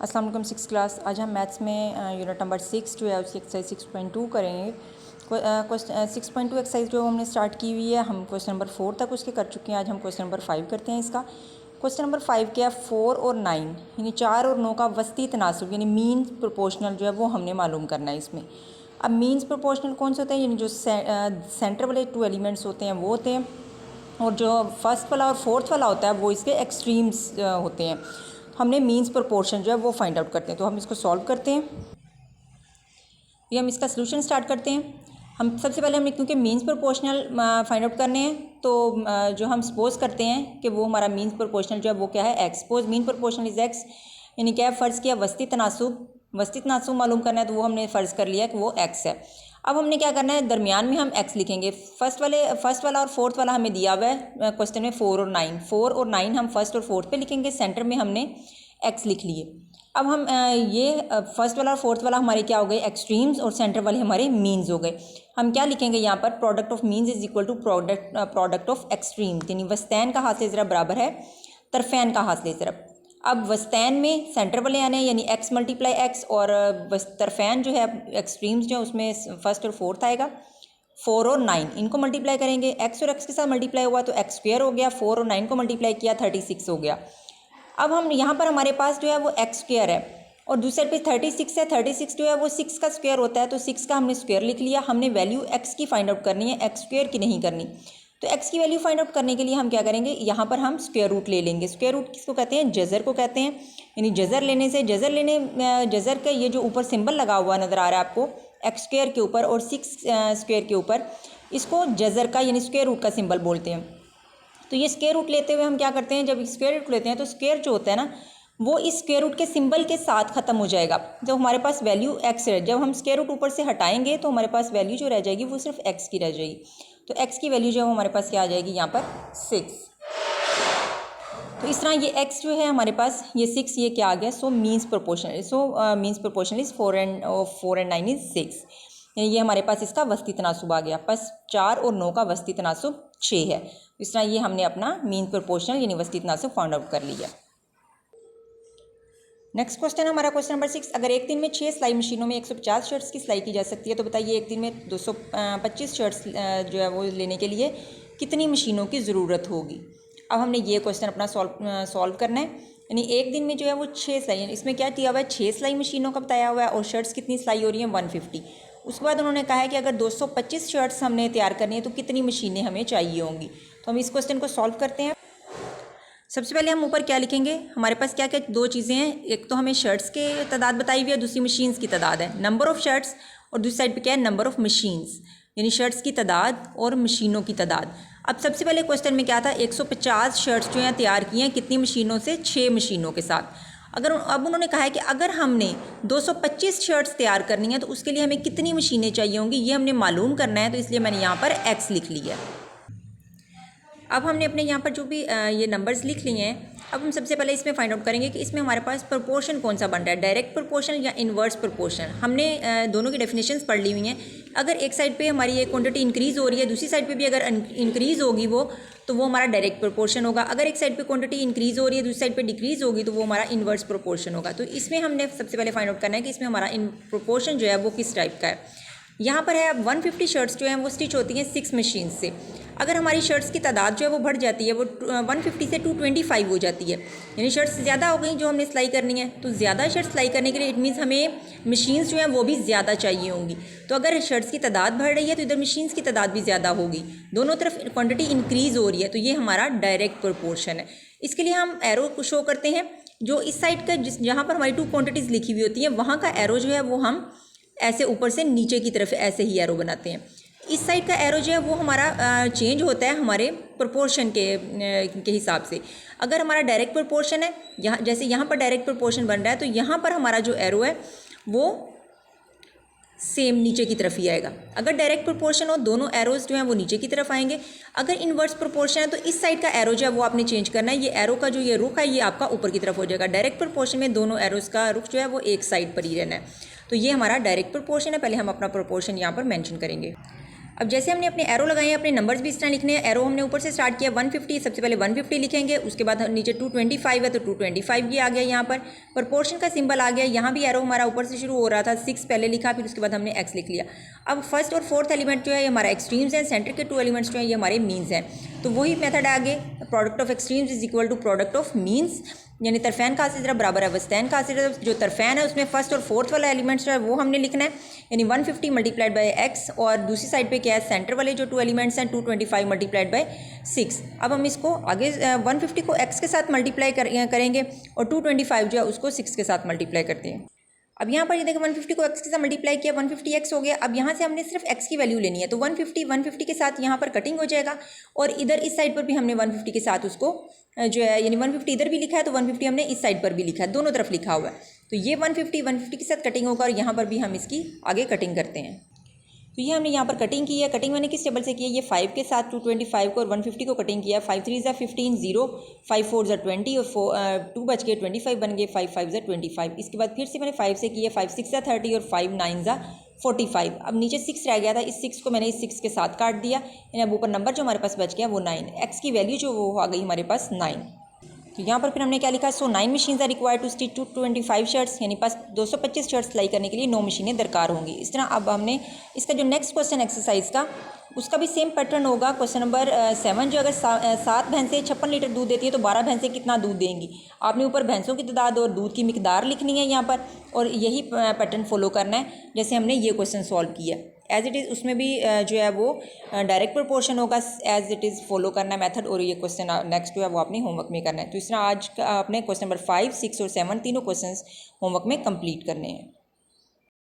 अस्सलाम वालेकुम six class. आज हम मैथ्स में यूनिट नंबर 6 जो है उसकी एक्सरसाइज 6.2 करेंगे। 6.2 एक्सरसाइज जो हमने स्टार्ट की हुई है, हम क्वेश्चन नंबर 4 तक उसके कर चुके हैं। आज हम क्वेश्चन नंबर 5 करते हैं इसका। क्वेश्चन नंबर 5 क्या है, 4 और 9 यानी 4 और 9 का वस्ती तनासुब यानी मीन प्रोपोर्शनल जो है वो हमने मालूम करना है इसमें। अब मीन्स प्रोपोर्शनल कौन से होते हैं, यानी जो सेंटर वाले 2 एलिमेंट्स होते हैं वो होते हैं, और जो फर्स्ट वाला और फोर्थ वाला होता है वो इसके एक्सट्रीम्स होते हैं। हमने मीन्स प्रोपोर्शन जो है वो फाइंड आउट करते हैं। तो हम इसको सॉल्व करते हैं, ये हम इसका सलूशन स्टार्ट करते हैं। हम सबसे पहले हमने क्योंकि मीन्स प्रोपोर्शनल फाइंड आउट करने हैं, तो जो हम सपोज करते हैं कि वो हमारा मीन्स प्रोपोर्शनल जो है वो क्या है, x. Suppose mean proportional is x, यानी क्या है, फ़र्ज़ किया वस्ती तनासुब मालूम करना है, तो वो हमने फ़र्ज़ कर लिया कि वो एक्स है। अब हमने क्या करना है, दरमियान में हम एक्स लिखेंगे। फर्स्ट वाला और फोर्थ वाला हमें दिया हुआ है क्वेश्चन में 4 और 9। 4 और 9 हम फर्स्ट और फोर्थ पे लिखेंगे, सेंटर में हमने एक्स लिख लिए। अब हम ये फर्स्ट वाला और फोर्थ वाला हमारे क्या हो गए, एक्सट्रीम्स, और सेंटर वाले हमारे मीन्स हो गए। हम क्या लिखेंगे यहाँ पर, product of means is equal to product of extremes, यानी वस्तैन का हासिल ज़रब बराबर है तरफ़ैन का हासिल ज़रब। अब वस्तैन में सेंटर वाले आने हैं, यानी एक्स मल्टीप्लाई एक्स, और तरफ़ैन जो है एक्सट्रीम्स जो उसमें फर्स्ट और फोर्थ आएगा। 4 और 9 इनको मल्टीप्लाई करेंगे, एक्स और एक्स के साथ मल्टीप्लाई हुआ तो एक्स स्क्वायर हो गया, 4 और 9 को मल्टीप्लाई किया 36 हो गया। अब हम यहाँ पर हमारे पास जो है वो एक्स स्क्वायर है, और दूसरे पे 36 है। 36 जो है वो 6 का स्क्वायर होता है, तो 6 का हमने स्क्वायर लिख लिया। हमने वैल्यू एक्स की फाइंड आउट करनी है, एक्स स्क्वायर की नहीं करनी। तो एक्स की वैल्यू फाइंड आउट करने के लिए हम क्या करेंगे, यहाँ पर हम स्क्वायर रूट ले लेंगे। स्क्वायर रूट किसको कहते हैं, जज़र को कहते हैं। यानी जज़र का ये जो ऊपर सिंबल लगा हुआ नज़र आ रहा है आपको एक्स स्क्वायर के ऊपर और 6 स्क्वायर के ऊपर, इसको जज़र का यानी स्क्वायर रूट का सिंबल बोलते हैं। तो ये स्क्वायर रूट लेते हुए हम क्या करते हैं, जब स्क्वायर रूट लेते हैं तो स्क्वायर जो होता है ना वो इस स्क्वायर रूट के सिंबल के साथ ख़त्म हो जाएगा। जब हमारे पास वैल्यू एक्स है, जब हम स्क्वायर रूट ऊपर से हटाएंगे तो हमारे पास वैल्यू जो रह जाएगी वो सिर्फ एक्स की रह जाएगी। तो एक्स की वैल्यू जो है हमारे पास क्या आ जाएगी, यहाँ पर 6। तो इस तरह ये x जो है हमारे पास ये 6 ये क्या आ गया, so means proportional is 4 and 9 is 6। यानी ये हमारे पास इसका वस्ती तनासुब आ गया। बस 4 और 9 का वस्ती तनासुब 6 है। इस तरह ये हमने अपना मीन प्रोपोर्शनल यानी वस्ती तनासुब फाइंड आउट कर लिया। नेक्स्ट क्वेश्चन हमारा क्वेश्चन नंबर 6, अगर एक दिन में 6 सिलाई मशीनों में 150 शर्ट्स की सिलाई की जा सकती है, तो बताइए एक दिन में 225 शर्ट्स जो है वो लेने के लिए कितनी मशीनों की ज़रूरत होगी। अब हमने ये क्वेश्चन अपना सॉल्व करना है। यानी एक दिन में जो है वो 6 सिलाई, इसमें क्या दिया हुआ है, 6 सिलाई मशीनों का बताया हुआ है, और शर्ट्स कितनी सिलाई हो रही है 150। उसके बाद उन्होंने कहा है कि अगर 225 शर्ट्स हमने तैयार करनी है तो कितनी मशीनें हमें चाहिए होंगी। तो हम इस क्वेश्चन को सॉल्व करते हैं। सबसे पहले हम ऊपर क्या लिखेंगे, हमारे पास क्या क्या 2 चीज़ें हैं, एक तो हमें शर्ट्स के तादाद बताई हुई है, दूसरी मशीन्स की तादाद है, नंबर ऑफ़ शर्ट्स, और दूसरी साइड पे क्या है, नंबर ऑफ़ मशीन्स, यानी शर्ट्स की तादाद और मशीनों की तादाद। अब सबसे पहले क्वेश्चन में क्या था, 150 शर्ट्स जो हैं तैयार की हैं कितनी मशीनों से, 6 मशीनों के साथ। अब उन्होंने कहा है कि अगर हमने 225 शर्ट्स तैयार करनी है तो उसके लिए हमें कितनी मशीनें चाहिए होंगी, ये हमने मालूम करना है। तो इसलिए मैंने यहाँ पर एक्स लिख लिया। अब हमने अपने यहाँ पर जो भी ये नंबर्स लिख लिए हैं, अब हम सबसे पहले इसमें फाइंड आउट करेंगे कि इसमें हमारे पास प्रोपोर्शन कौन सा बन रहा है, डायरेक्ट प्रोपोर्शन या इन्वर्स प्रोपोर्शन। हमने दोनों की डेफिनेशंस पढ़ ली हुई हैं। अगर एक साइड पे हमारी ये क्वांटिटी इंक्रीज़ हो रही है, दूसरी साइड पे भी अगर इंक्रीज़ होगी वो, तो वो हमारा डायरेक्ट प्रोपोर्शन होगा। अगर एक साइड पे क्वांटिटी इंक्रीज़ हो रही है, दूसरी साइड पे डिक्रीज़ होगी, तो वो हमारा इन्वर्स प्रोपोर्शन होगा। तो इसमें हमने सबसे पहले फाइंड आउट करना है कि इसमें हमारा प्रोपोर्शन जो है वो किस टाइप का है। यहाँ पर है 150 शर्ट्स जो हैं वो स्टिच होती हैं 6 मशीन से। अगर हमारी शर्ट्स की तादाद जो है वो बढ़ जाती है, वो 150 से 225 हो जाती है, यानी शर्ट्स ज़्यादा हो गई जो हमने सिलाई करनी है, तो ज़्यादा शर्ट्स सिलाई करने के लिए इट मीन्स हमें मशीन्स जो हैं वो भी ज़्यादा चाहिए होंगी। तो अगर शर्ट्स की तादाद बढ़ रही है तो इधर मशीन्स की तादाद भी ज़्यादा होगी, दोनों तरफ क्वान्टिटी इंक्रीज़ हो रही है, तो ये हमारा डायरेक्ट प्रोपोर्शन है। इसके लिए हम एरो को शो करते हैं, जो इस साइड का जहाँ पर हमारी 2 क्वान्टिटीज़ लिखी हुई होती हैं वहाँ का एरो जो है वो हम ऐसे ऊपर से नीचे की तरफ ऐसे ही एरो बनाते हैं। इस साइड का एरो जो है वो हमारा चेंज होता है हमारे प्रोपोर्शन के हिसाब से। अगर हमारा डायरेक्ट प्रोपोर्शन है, यहाँ जैसे यहाँ पर डायरेक्ट प्रोपोर्शन बन रहा है, तो यहाँ पर हमारा जो एरो है वो सेम नीचे की तरफ ही आएगा। अगर डायरेक्ट प्रोपोर्शन हो, दोनों एरोज जो हैं वो नीचे की तरफ आएंगे। अगर इन्वर्स प्रोपोर्शन है तो इस साइड का एरो जो है वो आपने चेंज करना है, ये एरो का जो ये रुख है ये आपका ऊपर की तरफ हो जाएगा। डायरेक्ट प्रोपोर्शन में दोनों एरोज का रुख जो है वो एक साइड पर ही रहना है। तो ये हमारा डायरेक्ट प्रोपोर्शन है। पहले हम अपना प्रोपोर्शन यहाँ पर मेंशन करेंगे। अब जैसे हमने अपने एरो लगाए हैं, अपने नंबर्स भी इस तरह लिखने हैं। एरो हमने ऊपर से स्टार्ट किया 150, सबसे पहले 150 लिखेंगे, उसके बाद नीचे 225 है तो 225 ये आ गया। यहाँ पर प्रोपोर्शन का सिंबल आ गया। यहाँ भी एरो हमारा ऊपर से शुरू हो रहा था, 6 पहले लिखा, फिर उसके बाद हमने x लिख लिया। अब फर्स्ट और फोर्थ एलिमेंट जो है ये हमारा एक्सट्रीम्स हैं, सेंटर के 2 एलिमेंट्स जो है ये हमारे मीन्स हैं। तो वही मेथड आगे, product of extremes is equal to product of means, यानी तरफैन का हासिल बराबर है वस्तैन का हासिल। जो तरफैन है उसमें फर्स्ट और फोर्थ वाला एलिमेंट्स जो है वो हमने लिखना है, यानी 150 मल्टीप्लाइड बाय x, और दूसरी साइड पे क्या है, सेंटर वाले जो 2 एलिमेंट्स हैं 225 मल्टीप्लाइड बाय 6। अब हम इसको आगे 150 को x के साथ मल्टीप्लाई करेंगे और 225 जो है उसको 6 के साथ मल्टीप्लाई करते हैं। अब यहाँ पर ये देखो 150 को x के साथ मल्टीप्लाई किया, 150x हो गया। अब यहाँ से हमने सिर्फ x की वैल्यू लेनी है, तो 150 के साथ यहाँ पर कटिंग हो जाएगा, और इधर इस साइड पर भी हमने 150 के साथ उसको जो है, यानी 150 इधर भी लिखा है तो 150 हमने इस साइड पर भी लिखा है, दोनों तरफ लिखा हुआ है। तो ये 150 के साथ कटिंग होगा, और यहाँ पर भी हम इसकी आगे कटिंग करते हैं। तो ये हमने यहाँ पर कटिंग की है। कटिंग मैंने किस टेबल से की है, ये 5 के साथ 225 को और 150 को कटिंग किया। 5 3 15 0, 5 4 20 और 2 बच के 25 बन गए, 5 5 25। इसके बाद फिर से मैंने 5 से की है, 5 6 30 और 5 9 45। अब नीचे 6 रह गया था, इस 6 को मैंने इस 6 के साथ काट दिया, यानी अब ऊपर नंबर जो हमारे पास बच गया वो 9। एक्स की वैल्यू जो वो आ गई हमारे पास 9। तो यहाँ पर फिर हमने क्या लिखा, so 9 machines are required to stitch 225 shirts, यानी पास 225 शर्ट्स सिलाई करने के लिए 9 मशीनें दरकार होंगी। इस तरह अब हमने इसका जो नेक्स्ट क्वेश्चन एक्सरसाइज का, उसका भी सेम पैटर्न होगा। क्वेश्चन नंबर 7 जो अगर 7 भैंसें 56 लीटर दूध देती है तो 12 भैंसें कितना दूध देंगी। आपने ऊपर भैंसों की तादाद और दूध की मिकदार लिखनी है यहाँ पर, और यही पैटर्न फॉलो करना है जैसे हमने ये क्वेश्चन सॉल्व किया। एज इट इज़ उसमें भी जो है वो डायरेक्ट प्रोपोर्शन होगा, एज इट इज़ फॉलो करना है मेथड, और ये क्वेश्चन नेक्स्ट जो है वो अपने होमवर्क में करना है। तो इस तरह आज का आपने क्वेश्चन नंबर 5 6 और 7 तीनों क्वेश्चंस होमवर्क में कंप्लीट करने हैं।